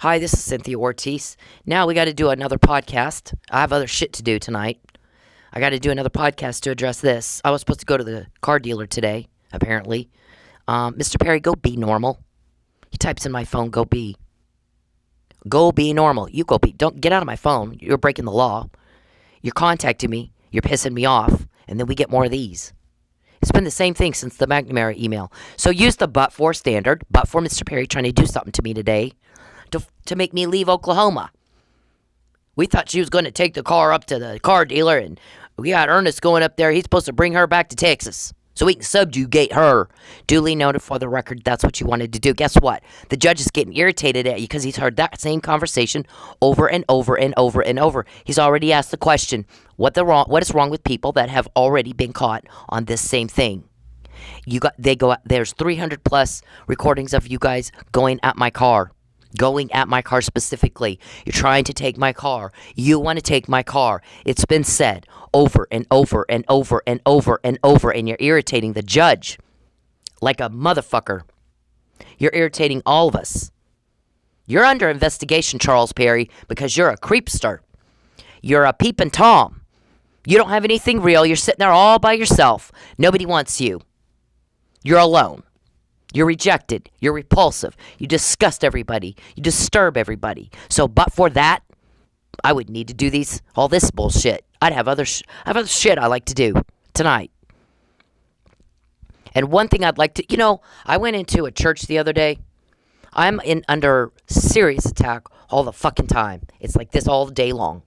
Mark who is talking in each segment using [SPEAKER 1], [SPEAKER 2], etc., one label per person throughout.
[SPEAKER 1] Hi, this is Cynthia Ortiz. Now we got to do another podcast. I have other shit to do tonight. I got to do another podcast to address this. I was supposed to go to the car dealer today, apparently. Mr. Perry, go be normal. He types in my phone, go be. Go be normal. You go be. Don't get out of my phone. You're breaking the law. You're contacting me. You're pissing me off. And then we get more of these. It's been the same thing since the McNamara email. So use the but for standard. But for Mr. Perry trying to do something to me today to make me leave Oklahoma. We thought she was going to take the car up to the car dealer, and we got Ernest going up there. He's supposed to bring her back to Texas so we can subjugate her. Duly noted for the record, that's what you wanted to do. Guess what? The judge is getting irritated at you because he's heard that same conversation over and over and over and over. He's already asked the question, what is wrong with people that have already been caught on this same thing? There's 300 plus recordings of you guys going at my car. Going at my car specifically. You're trying to take my car. You want to take my car. It's been said over and over and over and over and over, and you're irritating the judge like a motherfucker. You're irritating all of us. You're under investigation, Charles Perry, because you're a creepster. You're a peeping Tom. You don't have anything real. You're sitting there all by yourself. Nobody wants you. You're alone. You're rejected. You're repulsive. You disgust everybody. You disturb everybody. So, but for that, I would need to do all this bullshit. I have other shit I like to do tonight. And one thing I'd like to, I went into a church the other day. I'm under serious attack all the fucking time. It's like this all day long.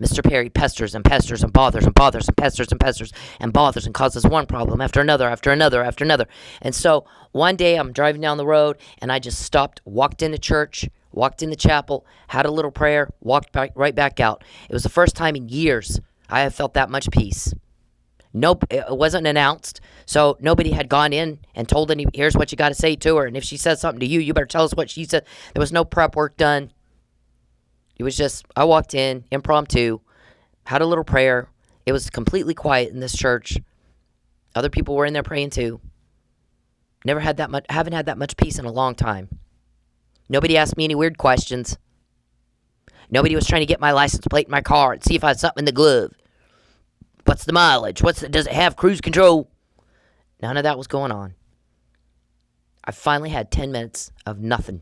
[SPEAKER 1] Mr. Perry pesters and pesters and bothers and bothers and pesters and pesters and bothers and causes one problem after another after another after another. And so one day I'm driving down the road and I just stopped, walked into church, walked in the chapel, had a little prayer, walked right back out. It was the first time in years I have felt that much peace. Nope, it wasn't announced, so nobody had gone in and told here's what you got to say to her, and if she says something to you, you better tell us what she said. There was no prep work done. It was just, I walked in, impromptu, had a little prayer. It was completely quiet in this church. Other people were in there praying too. Haven't had that much peace in a long time. Nobody asked me any weird questions. Nobody was trying to get my license plate in my car and see if I had something in the glove. What's the mileage? Does it have cruise control? None of that was going on. I finally had 10 minutes of nothing.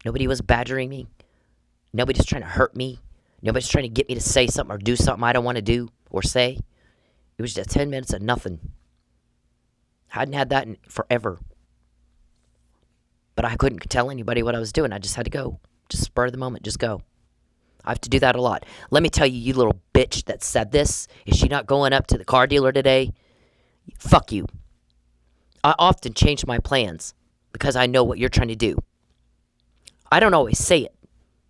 [SPEAKER 1] Nobody was badgering me. Nobody's trying to hurt me. Nobody's trying to get me to say something or do something I don't want to do or say. It was just 10 minutes of nothing. Hadn't had that in forever. But I couldn't tell anybody what I was doing. I just had to go. Just spur of the moment. Just go. I have to do that a lot. Let me tell you, you little bitch that said this. Is she not going up to the car dealer today? Fuck you. I often change my plans because I know what you're trying to do. I don't always say it.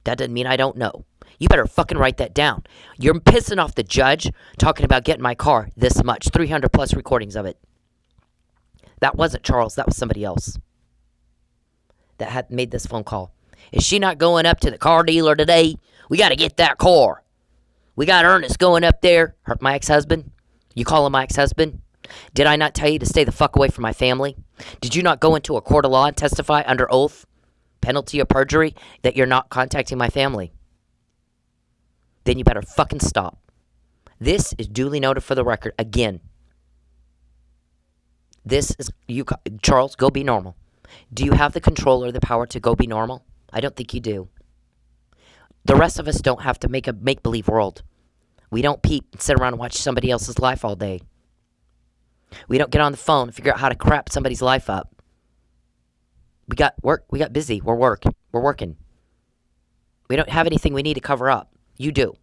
[SPEAKER 1] That doesn't mean I don't know. You better fucking write that down. You're pissing off the judge talking about getting my car this much. 300 plus recordings of it. That wasn't Charles. That was somebody else that had made this phone call. Is she not going up to the car dealer today? We got to get that car. We got Ernest going up there. My ex-husband. You call him my ex-husband? Did I not tell you to stay the fuck away from my family? Did you not go into a court of law and testify under oath? Penalty of perjury that you're not contacting my family? Then you better fucking stop. This is duly noted for the record. Again, this is you, Charles. Go be normal. Do you have the control or the power to go be normal? I don't think you do. The rest of us don't have to make a make-believe world. We don't peep and sit around and watch somebody else's life all day. We don't get on the phone and figure out how to crap somebody's life up. We got work. We got busy. We're working. We don't have anything we need to cover up. You do.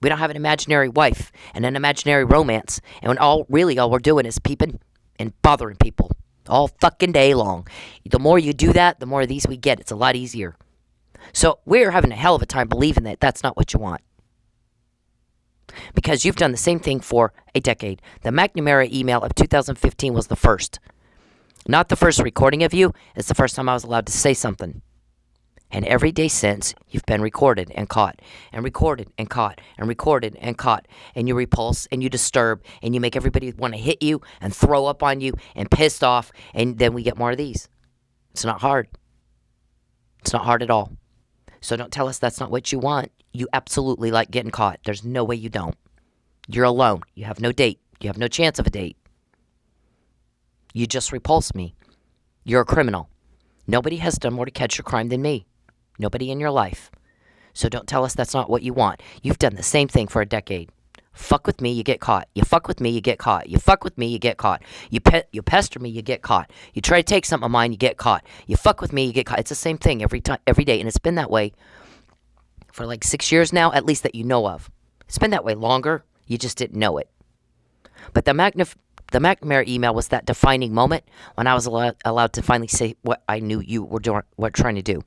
[SPEAKER 1] We don't have an imaginary wife and an imaginary romance. And all we're doing is peeping and bothering people all fucking day long. The more you do that, the more of these we get. It's a lot easier. So we're having a hell of a time believing that that's not what you want. Because you've done the same thing for a decade. The McNamara email of 2015 was the first. Not the first recording of you. It's the first time I was allowed to say something. And every day since, you've been recorded and caught, and recorded and caught, and recorded and caught, and you repulse, and you disturb, and you make everybody want to hit you, and throw up on you, and pissed off, and then we get more of these. It's not hard. It's not hard at all. So don't tell us that's not what you want. You absolutely like getting caught. There's no way you don't. You're alone. You have no date. You have no chance of a date. You just repulse me. You're a criminal. Nobody has done more to catch your crime than me. Nobody in your life. So don't tell us that's not what you want. You've done the same thing for a decade. Fuck with me, you get caught. You fuck with me, you get caught. You fuck with me, you get caught. You pester me, you get caught. You try to take something of mine, you get caught. You fuck with me, you get caught. It's the same thing every time, every day, and it's been that way for like 6 years now, at least that you know of. It's been that way longer. You just didn't know it. But the McNamara email was that defining moment when I was allowed to finally say what I knew you were trying to do.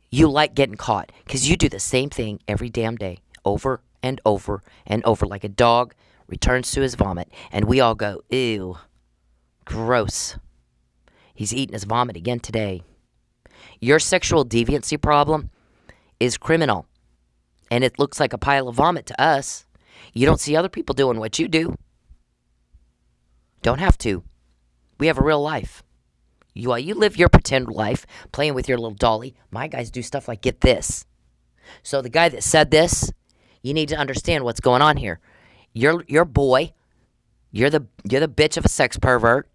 [SPEAKER 1] You like getting caught because you do the same thing every damn day, over and over and over, like a dog returns to his vomit, and we all go, ew, gross. He's eating his vomit again today. Your sexual deviancy problem is criminal, and it looks like a pile of vomit to us. You don't see other people doing what you do. Don't have to. We have a real life. While you live your pretend life, playing with your little dolly, my guys do stuff like get this. So the guy that said this, you need to understand what's going on here. Your boy, you're the bitch of a sex pervert.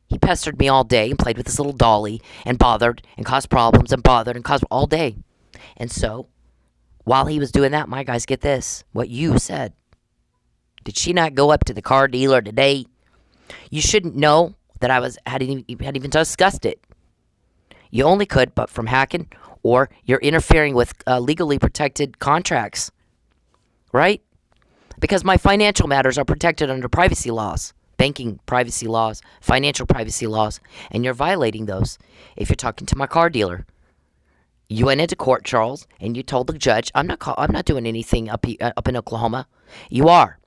[SPEAKER 1] He pestered me all day and played with his little dolly and bothered and caused problems and bothered and caused all day. And so, while he was doing that, my guys get this. What you said. Did she not go up to the car dealer today? You shouldn't know that I hadn't even discussed it. You only could, but from hacking, or you're interfering with legally protected contracts, right? Because my financial matters are protected under privacy laws, banking privacy laws, financial privacy laws, and you're violating those if you're talking to my car dealer. You went into court, Charles, and you told the judge, I'm not doing anything up in Oklahoma. You are.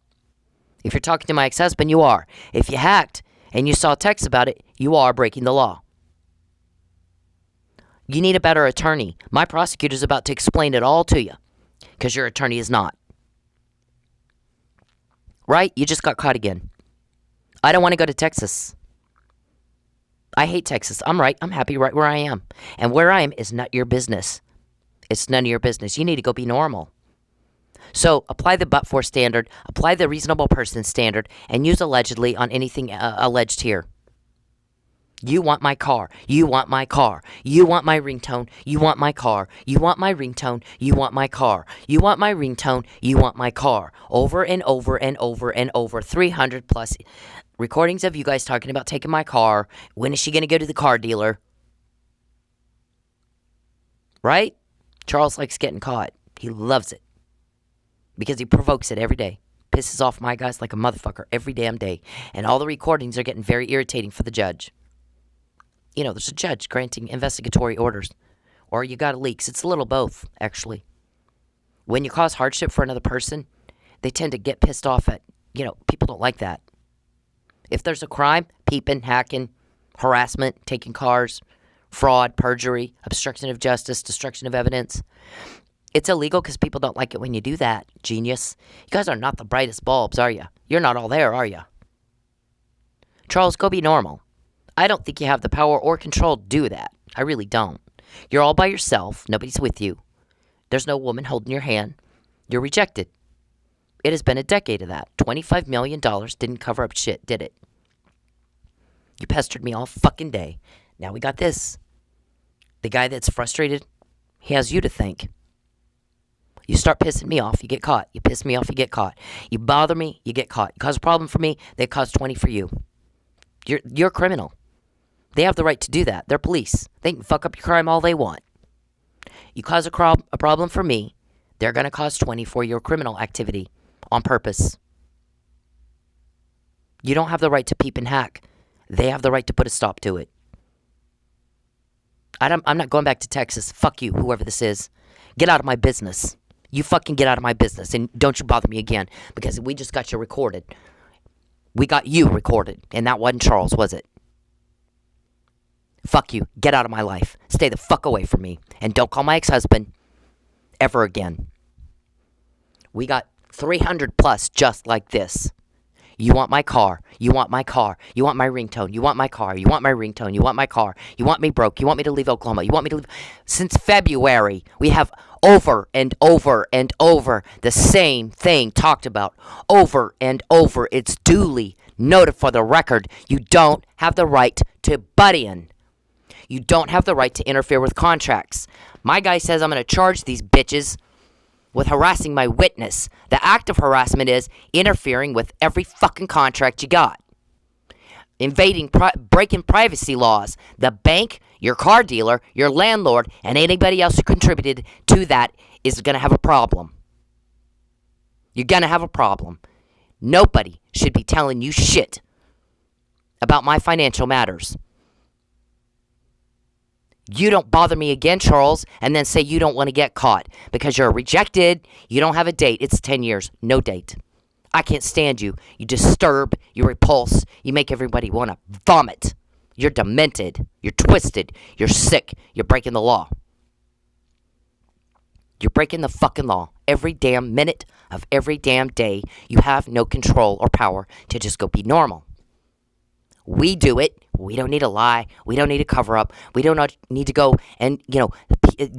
[SPEAKER 1] If you're talking to my ex-husband, you are. If you hacked and you saw texts about it, you are breaking the law. You need a better attorney. My prosecutor's about to explain it all to you, because your attorney is not. Right? You just got caught again. I don't want to go to Texas. I hate Texas. I'm happy right where I am. And where I am is not your business. It's none of your business. You need to go be normal. So apply the but-for standard, apply the reasonable person standard, and use allegedly on anything alleged here. You want my car. You want my car. You want my ringtone. You want my car. You want my ringtone. You want my car. You want my ringtone. You want my car. Over and over and over and over. 300 plus recordings of you guys talking about taking my car. When is she going to go to the car dealer? Right? Charles likes getting caught. He loves it. Because he provokes it every day. Pisses off my guys like a motherfucker every damn day. And all the recordings are getting very irritating for the judge. You know, there's a judge granting investigatory orders. Or you got leaks. It's a little both, actually. When you cause hardship for another person, they tend to get pissed off at, people don't like that. If there's a crime, peeping, hacking, harassment, taking cars, fraud, perjury, obstruction of justice, destruction of evidence, it's illegal because people don't like it when you do that, genius. You guys are not the brightest bulbs, are you? You're not all there, are you? Charles, go be normal. I don't think you have the power or control to do that. I really don't. You're all by yourself. Nobody's with you. There's no woman holding your hand. You're rejected. It has been a decade of that. $25 million didn't cover up shit, did it? You pestered me all fucking day. Now we got this. The guy that's frustrated, he has you to thank. You start pissing me off, you get caught. You piss me off, you get caught. You bother me, you get caught. You cause a problem for me, they cause 20 for you. You're a criminal. They have the right to do that. They're police. They can fuck up your crime all they want. You cause a problem for me, they're going to cause 20 for your criminal activity on purpose. You don't have the right to peep and hack. They have the right to put a stop to it. I'm not going back to Texas. Fuck you, whoever this is. Get out of my business. You fucking get out of my business, and don't you bother me again, because we just got you recorded. We got you recorded, and that wasn't Charles, was it? Fuck you. Get out of my life. Stay the fuck away from me, and don't call my ex-husband ever again. We got 300 plus just like this. You want my car. You want my car. You want my ringtone. You want my car. You want my ringtone. You want my car. You want me broke. You want me to leave Oklahoma. You want me to leave. Since February, we have over and over and over the same thing talked about. Over and over. It's duly noted for the record. You don't have the right to butt in. You don't have the right to interfere with contracts. My guy says I'm going to charge these bitches with harassing my witness. The act of harassment is interfering with every fucking contract you got. Invading, breaking privacy laws. The bank, your car dealer, your landlord, and anybody else who contributed to that is going to have a problem. You're going to have a problem. Nobody should be telling you shit about my financial matters. You don't bother me again, Charles, and then say you don't want to get caught because you're rejected. You don't have a date. It's 10 years. No date. I can't stand you. You disturb. You repulse. You make everybody want to vomit. You're demented. You're twisted. You're sick. You're breaking the law. You're breaking the fucking law. Every damn minute of every damn day, you have no control or power to just go be normal. We do it. We don't need to lie. We don't need to cover up. We don't need to go and,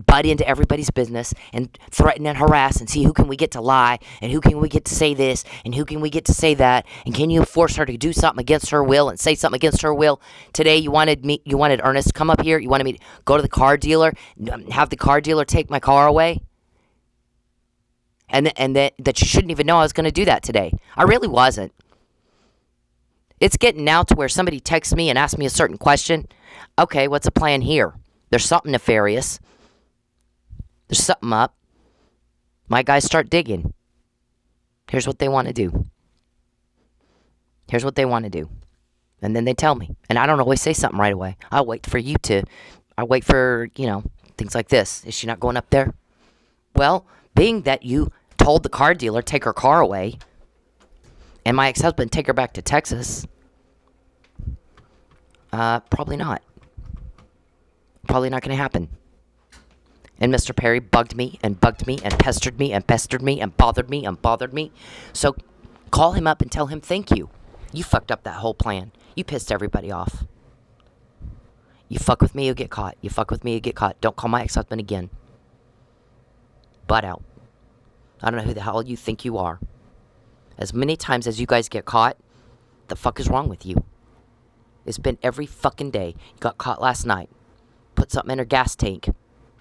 [SPEAKER 1] butt into everybody's business and threaten and harass and see who can we get to lie and who can we get to say this and who can we get to say that and can you force her to do something against her will and say something against her will. Today you wanted Ernest to come up here. You wanted me to go to the car dealer, have the car dealer take my car away. And that you shouldn't even know I was going to do that today. I really wasn't. It's getting now to where somebody texts me and asks me a certain question. Okay, what's the plan here? There's something nefarious. There's something up. My guys start digging. Here's what they want to do. Here's what they want to do. And then they tell me. And I don't always say something right away. I wait for, things like this. Is she not going up there? Well, being that you told the car dealer take her car away, and my ex-husband take her back to Texas, probably not. Probably not going to happen. And Mr. Perry bugged me and pestered me and pestered me and bothered me. So call him up and tell him thank you. You fucked up that whole plan. You pissed everybody off. You fuck with me, you'll get caught. You fuck with me, you get caught. Don't call my ex-husband again. Butt out. I don't know who the hell you think you are. As many times as you guys get caught, the fuck is wrong with you? It's been every fucking day. You got caught last night. Put something in her gas tank.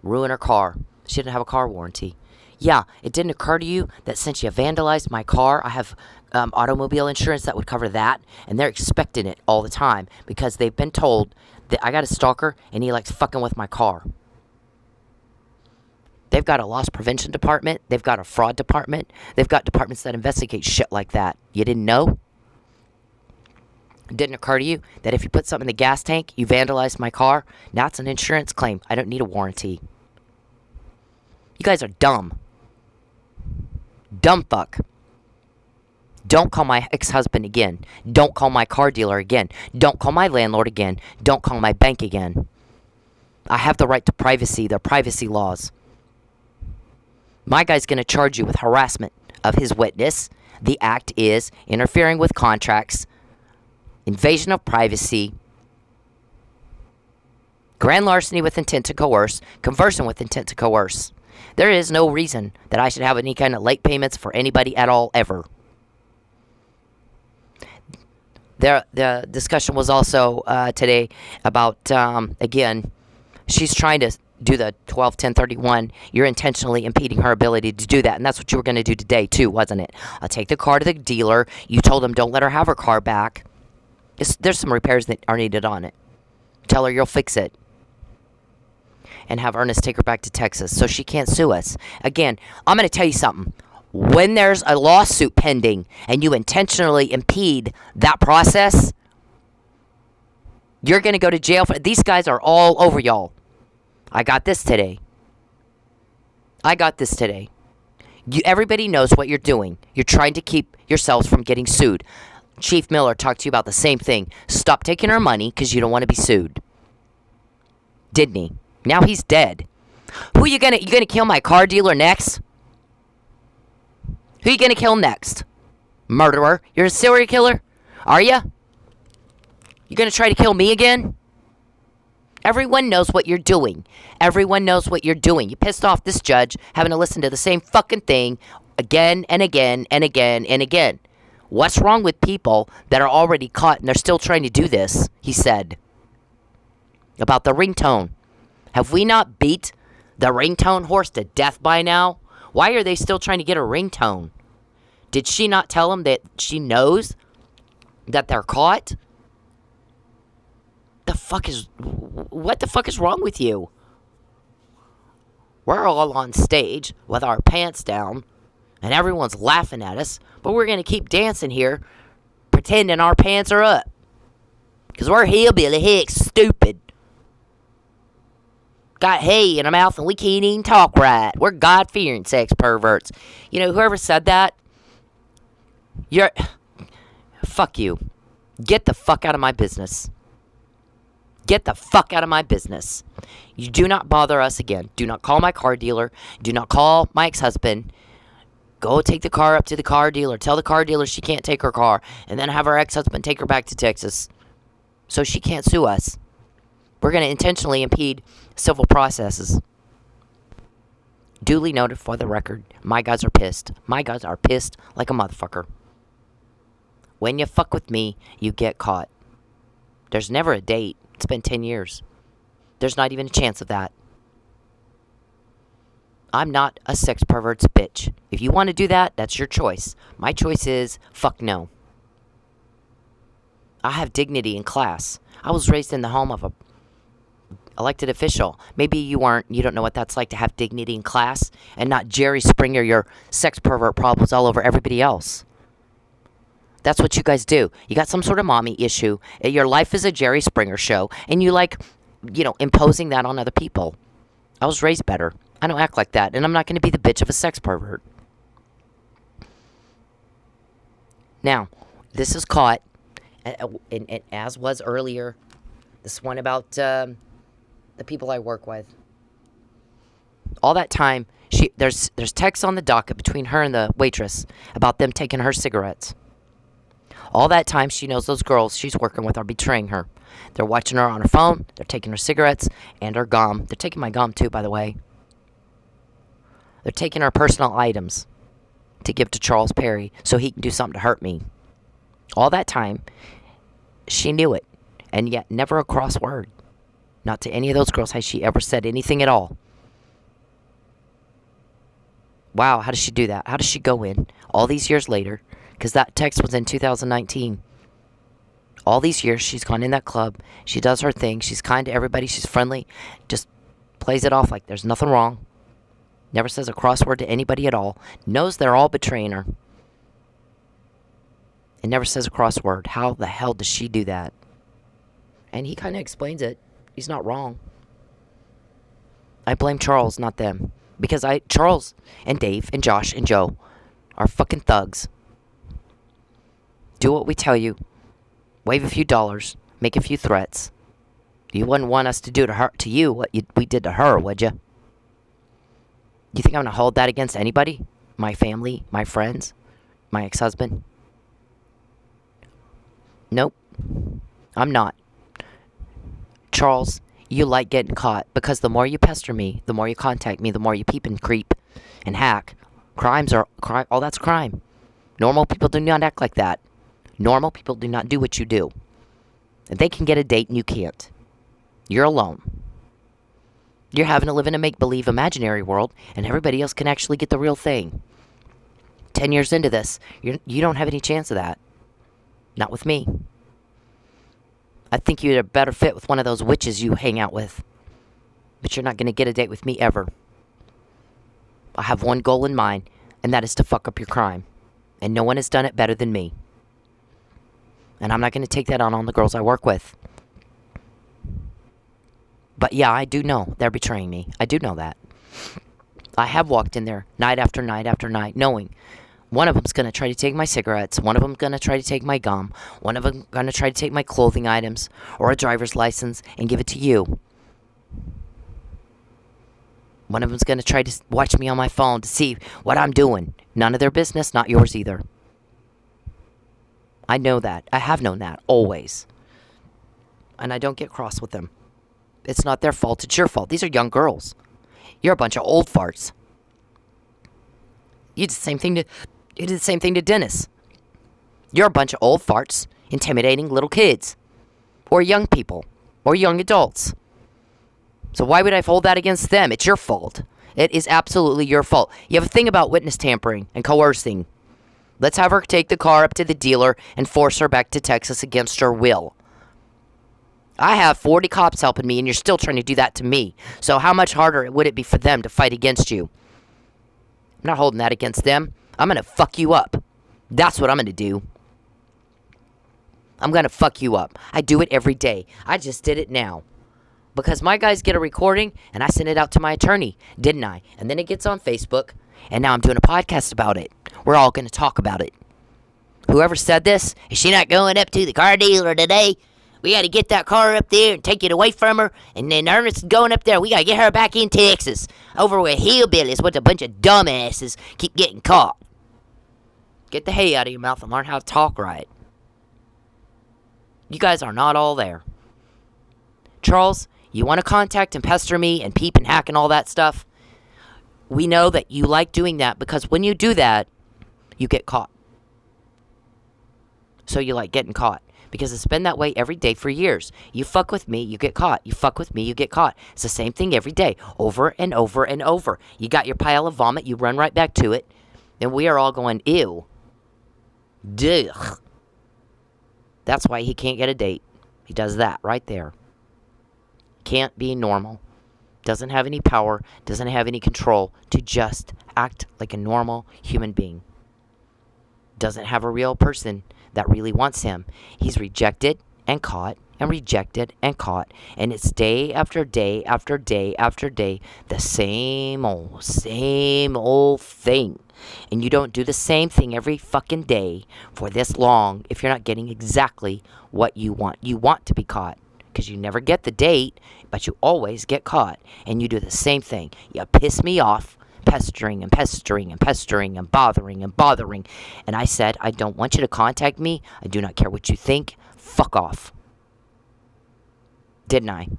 [SPEAKER 1] Ruin her car. She didn't have a car warranty. Yeah, it didn't occur to you that since you vandalized my car, I have automobile insurance that would cover that. And they're expecting it all the time because they've been told that I got a stalker and he likes fucking with my car. They've got a loss prevention department. They've got a fraud department. They've got departments that investigate shit like that. You didn't know? It didn't occur to you that if you put something in the gas tank, you vandalized my car? Now it's an insurance claim. I don't need a warranty. You guys are dumb. Dumb fuck. Don't call my ex-husband again. Don't call my car dealer again. Don't call my landlord again. Don't call my bank again. I have the right to privacy. They're privacy laws. My guy's going to charge you with harassment of his witness. The act is interfering with contracts, invasion of privacy, grand larceny with intent to coerce, conversion with intent to coerce. There is no reason that I should have any kind of late payments for anybody at all, ever. The discussion was also today about, again, she's trying to do the 12-1031. You're intentionally impeding her ability to do that. And that's what you were going to do today, too, wasn't it? I'll take the car to the dealer. You told him don't let her have her car back. There's some repairs that are needed on it. Tell her you'll fix it. And have Ernest take her back to Texas so she can't sue us. Again, I'm going to tell you something. When there's a lawsuit pending and you intentionally impede that process, you're going to go to jail. These guys are all over y'all. I got this today. Everybody knows what you're doing. You're trying to keep yourselves from getting sued. Chief Miller talked to you about the same thing. Stop taking our money because you don't want to be sued. Didn't he? Now he's dead. Who you gonna kill my car dealer next? Who you gonna kill next? Murderer. You're a serial killer? Are ya? You gonna try to kill me again? Everyone knows what you're doing. Everyone knows what you're doing. You pissed off this judge having to listen to the same fucking thing again and again and again and again. What's wrong with people that are already caught and they're still trying to do this? He said. About the ringtone. Have we not beat the ringtone horse to death by now? Why are they still trying to get a ringtone? Did she not tell him that she knows that they're caught? What the fuck is wrong with you? We're all on stage with our pants down and everyone's laughing at us, but we're going to keep dancing here pretending our pants are up. Because we're hillbilly hicks stupid. Got hay in our mouth and we can't even talk right. We're God-fearing sex perverts. You know, whoever said that, fuck you. Get the fuck out of my business. Get the fuck out of my business. You do not bother us again. Do not call my car dealer. Do not call my ex-husband. Go take the car up to the car dealer. Tell the car dealer she can't take her car. And then have her ex-husband take her back to Texas. So she can't sue us. We're going to intentionally impede civil processes. Duly noted for the record. My guys are pissed. My guys are pissed like a motherfucker. When you fuck with me, you get caught. There's never a date. It's been 10 years. There's not even a chance of that. I'm not a sex pervert's bitch. If you want to do that, that's your choice. My choice is, fuck no. I have dignity and class. I was raised in the home of a elected official. Maybe you weren't. You don't know what that's like to have dignity and class and not Jerry Springer your sex pervert problems all over everybody else. That's what you guys do. You got some sort of mommy issue. Your life is a Jerry Springer show. And you like, imposing that on other people. I was raised better. I don't act like that. And I'm not going to be the bitch of a sex pervert. Now, this is caught. And as was earlier. This one about the people I work with. All that time, there's texts on the docket between her and the waitress about them taking her cigarettes. All that time, she knows those girls she's working with are betraying her. They're watching her on her phone. They're taking her cigarettes and her gum. They're taking my gum, too, by the way. They're taking her personal items to give to Charles Perry so he can do something to hurt me. All that time, she knew it. And yet, never a cross word. Not to any of those girls has she ever said anything at all. Wow, how does she do that? How does she go in all these years later? Because that text was in 2019. All these years, she's gone in that club. She does her thing. She's kind to everybody. She's friendly. Just plays it off like there's nothing wrong. Never says a cross word to anybody at all. Knows they're all betraying her. And never says a cross word. How the hell does she do that? And he kind of explains it. He's not wrong. I blame Charles, not them. Because Charles and Dave and Josh and Joe are fucking thugs. Do what we tell you. Wave a few dollars. Make a few threats. You wouldn't want us to do to you what we did to her, would you? You think I'm going to hold that against anybody? My family? My friends? My ex-husband? Nope. I'm not. Charles, you like getting caught because the more you pester me, the more you contact me, the more you peep and creep and hack. All that's crime. Normal people do not act like that. Normal people do not do what you do. They can get a date and you can't. You're alone. You're having to live in a make-believe imaginary world and everybody else can actually get the real thing. 10 years into this, you don't have any chance of that. Not with me. I think you're a better fit with one of those witches you hang out with. But you're not going to get a date with me ever. I have one goal in mind, and that is to fuck up your crime. And no one has done it better than me. And I'm not going to take that on the girls I work with. But yeah, I do know they're betraying me. I do know that. I have walked in there night after night after night, knowing one of them's going to try to take my cigarettes. One of them's going to try to take my gum. One of them going to try to take my clothing items or a driver's license and give it to you. One of them's going to try to watch me on my phone to see what I'm doing. None of their business, not yours either. I know that. I have known that always. And I don't get cross with them. It's not their fault. It's your fault. These are young girls. You're a bunch of old farts. You did the same thing to Dennis. You're a bunch of old farts intimidating little kids. Or young people. Or young adults. So why would I hold that against them? It's your fault. It is absolutely your fault. You have a thing about witness tampering and coercing. Let's have her take the car up to the dealer and force her back to Texas against her will. I have 40 cops helping me, and you're still trying to do that to me. So how much harder would it be for them to fight against you? I'm not holding that against them. I'm going to fuck you up. That's what I'm going to do. I'm going to fuck you up. I do it every day. I just did it now. Because my guys get a recording, and I send it out to my attorney, didn't I? And then it gets on Facebook, and now I'm doing a podcast about it. We're all going to talk about it. Whoever said this, is she not going up to the car dealer today? We got to get that car up there and take it away from her. And then Ernest is going up there. We got to get her back in Texas. Over where hillbillies with a bunch of dumbasses keep getting caught. Get the hay out of your mouth and learn how to talk right. You guys are not all there. Charles, you want to contact and pester me and peep and hack and all that stuff? We know that you like doing that because when you do that, you get caught. So you like getting caught. Because it's been that way every day for years. You fuck with me, you get caught. You fuck with me, you get caught. It's the same thing every day. Over and over and over. You got your pile of vomit, you run right back to it. And we are all going, ew. Duh. That's why he can't get a date. He does that right there. Can't be normal. Doesn't have any power. Doesn't have any control to just act like a normal human being. Doesn't have a real person that really wants him. He's rejected and caught and rejected and caught. And it's day after day after day after day. The same old thing. And you don't do the same thing every fucking day for this long if you're not getting exactly what you want. You want to be caught because you never get the date, but you always get caught. And you do the same thing. You piss me off. Pestering and pestering and pestering and bothering and bothering. And I said, I don't want you to contact me. I do not care what you think. Fuck off. Didn't I?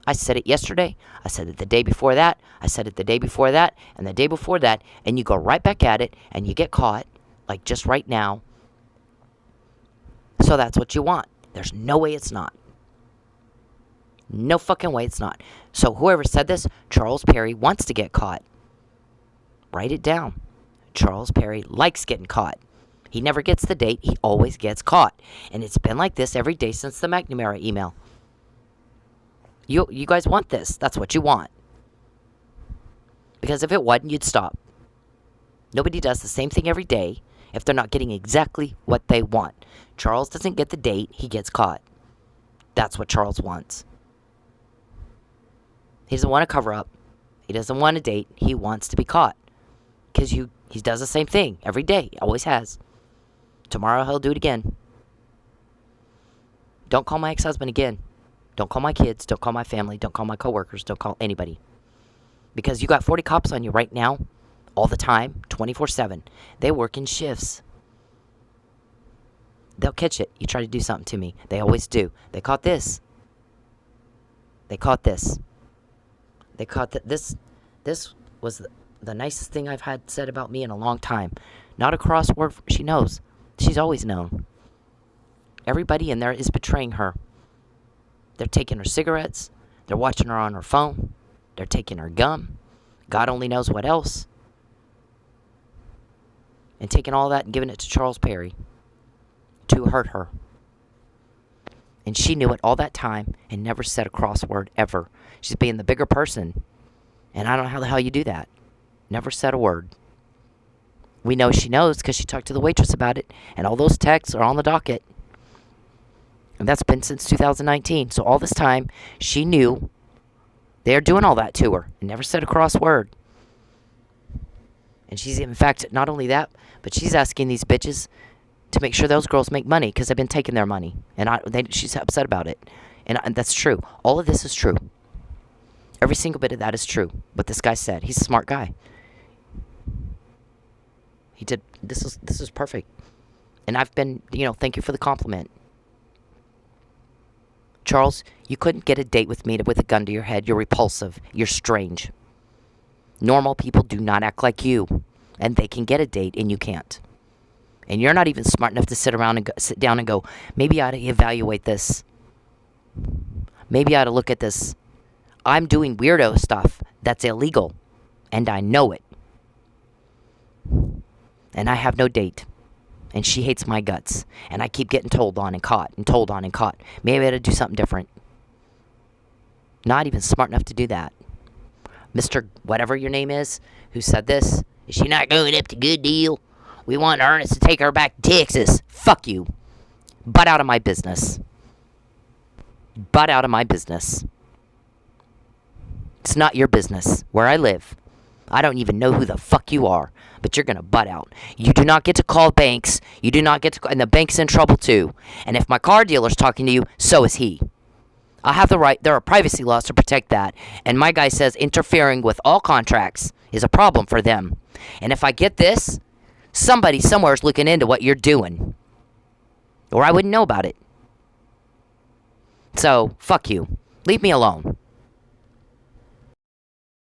[SPEAKER 1] I said it yesterday. I said it the day before that. I said it the day before that. And the day before that. And you go right back at it. And you get caught. Like just right now. So that's what you want. There's no way it's not. No fucking way it's not. So whoever said this, Charles Perry wants to get caught. Write it down. Charles Perry likes getting caught. He never gets the date. He always gets caught. And it's been like this every day since the McNamara email. You guys want this. That's what you want. Because if it wasn't, you'd stop. Nobody does the same thing every day if they're not getting exactly what they want. Charles doesn't get the date. He gets caught. That's what Charles wants. He doesn't want to cover up. He doesn't want a date. He wants to be caught. Because he does the same thing every day. He always has. Tomorrow he'll do it again. Don't call my ex-husband again. Don't call my kids. Don't call my family. Don't call my coworkers. Don't call anybody. Because you got 40 cops on you right now. All the time. 24/7. They work in shifts. They'll catch it. You try to do something to me. They always do. They caught this. They caught this. They caught that. This was the nicest thing I've had said about me in a long time. Not a cross word. She knows. She's always known. Everybody in there is betraying her. They're taking her cigarettes. They're watching her on her phone. They're taking her gum. God only knows what else. And taking all that and giving it to Charles Perry to hurt her. And she knew it all that time and never said a cross word ever. She's being the bigger person. And I don't know how the hell you do that. Never said a word. We know she knows because she talked to the waitress about it. And all those texts are on the docket. And that's been since 2019. So all this time, she knew they're doing all that to her. And never said a cross word. And she's, in fact, not only that, but she's asking these bitches to make sure those girls make money because they've been taking their money. And she's upset about it. And that's true. All of this is true. Every single bit of that is true. What this guy said. He's a smart guy. He did. This is perfect. And I've been, thank you for the compliment. Charles, you couldn't get a date with me with a gun to your head. You're repulsive. You're strange. Normal people do not act like you. And they can get a date and you can't. And you're not even smart enough to sit down and go, maybe I ought to evaluate this. Maybe I ought to look at this. I'm doing weirdo stuff that's illegal. And I know it. And I have no date. And she hates my guts. And I keep getting told on and caught and told on and caught. Maybe I ought to do something different. Not even smart enough to do that. Mr. whatever your name is, who said this, is she not going up to Good Deal? We want Ernest to take her back to Texas. Fuck you. Butt out of my business. Butt out of my business. It's not your business where I live. I don't even know who the fuck you are, but you're going to butt out. You do not get to call banks. You do not get to, and the bank's in trouble too. And if my car dealer's talking to you, so is he. I have the right, there are privacy laws to protect that. And my guy says interfering with all contracts is a problem for them. And if I get this, somebody somewhere is looking into what you're doing. Or I wouldn't know about it. So, fuck you. Leave me alone.